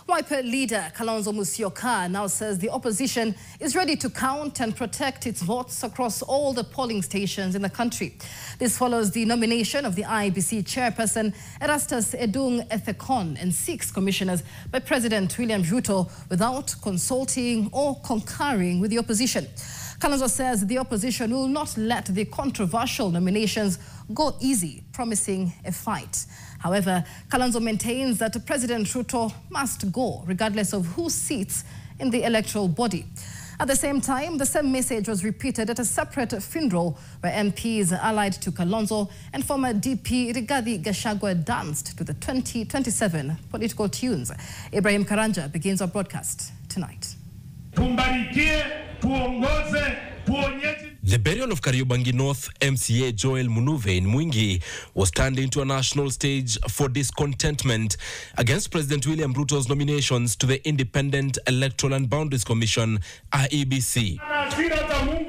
Wiper leader Kalonzo Musyoka now says the opposition is ready to count and protect its votes across all the polling stations in the country. This follows the nomination of the IEBC chairperson Erastus Edung Ethekon and 6 commissioners by President William Ruto without consulting or concurring with the opposition. Kalonzo says the opposition will not let the controversial nominations go easy, promising a fight. However, Kalonzo maintains that President Ruto must go, regardless of who sits in the electoral body. At the same time, the same message was repeated at a separate funeral where MPs allied to Kalonzo and former DP Rigathi Gachagua danced to the 2027 political tunes. Ibrahim Karanja begins our broadcast tonight. The burial of Kariobangi North MCA Joel Munuve in Mwingi was turned into a national stage for discontentment against President William Ruto's nominations to the Independent Electoral and Boundaries Commission, IEBC.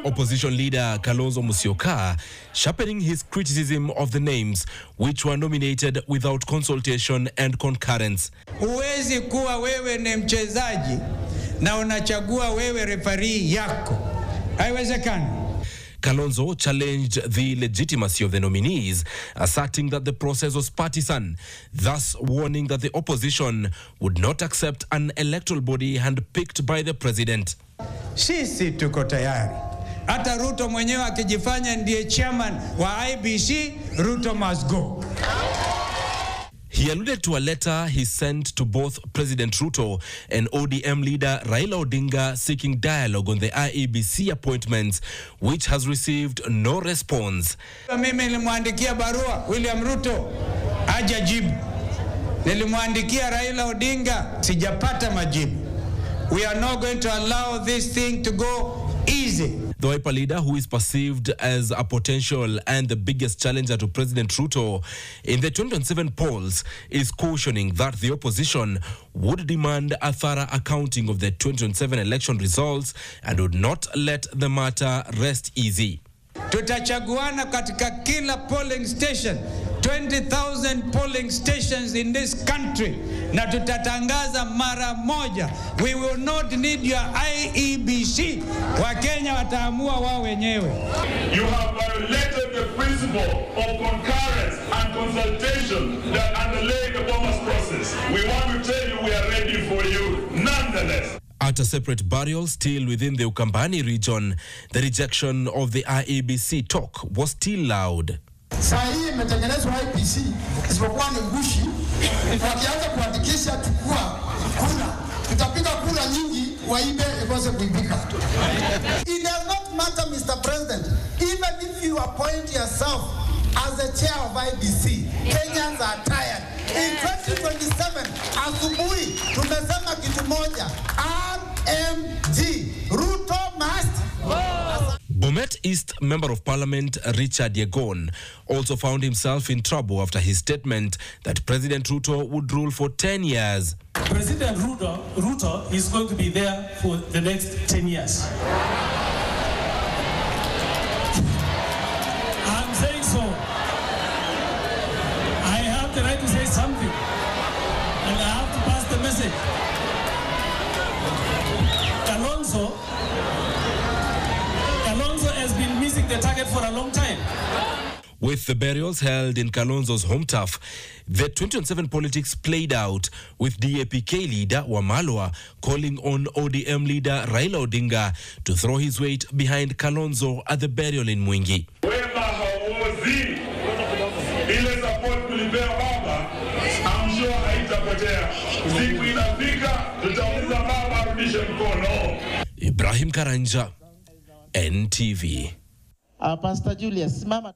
Opposition leader Kalonzo Musyoka sharpening his criticism of the names which were nominated without consultation and concurrence. Huwezi kuwa wewe ni mchezaji na unachagua wewe referee yako. Haiwezekani. Kalonzo challenged the legitimacy of the nominees, asserting that the process was partisan, thus warning that the opposition would not accept an electoral body handpicked by the president. Sisi tuko tayari. Hata Ruto mwenyewe akijifanya ndiye chairman wa IEBC, Ruto must go. He alluded to a letter he sent to both President Ruto and ODM leader Raila Odinga seeking dialogue on the IEBC appointments, which has received no response. Mimi nilimwandikia barua William Ruto, hajajibu. Nilimwandikia Raila Odinga, sijapata majibu. We are not going to allow this thing to go easy. The Wiper leader, who is perceived as a potential and the biggest challenger to President Ruto in the 2027 polls, is cautioning that the opposition would demand a thorough accounting of the 2027 election results and would not let the matter rest easy. Tutachaguana katika kila polling station, 20,000 polling stations in this country, na tutatangaza mara moja. We will not need your IEBC. Wakenya wataamua wao wenyewe. You have violated the principle of concurrence and consultation that underlay the Bomas process. We want to tell you we are ready for you nonetheless. At a separate burial still within the Ukambani region, the rejection of the IEBC talk was still loud. Sahi imetengenezwa IEBC isipokuwa ni ngushi. Wakianza kuandikisha chukua kura, tutapiga kura nyingi waibe ikose kuibika. It does not matter, Mr. President, even if you appoint yourself as the chair of IEBC, Kenyans are tired. In 2027, asubuhi tumesema kitu moja, RMG, Ruto must. Bomet East Member of Parliament Richard Yegon also found himself in trouble after his statement that President Ruto would rule for 10 years. President Ruto is going to be there for the next 10 years. I'm saying so. I have the right to say something, and I have to pass the message. Kalonzo has been missing the target for a long time. With the burials held in Kalonzo's home turf, the 2027 politics played out, with DAP-K leader Wamalwa calling on ODM leader Raila Odinga to throw his weight behind Kalonzo at the burial in Mwingi. I'm sure haitapotea. Siku inafika tutauliza baba arudishe mkono. Ibrahim Karanja, NTV. Pastor Julius, Mama.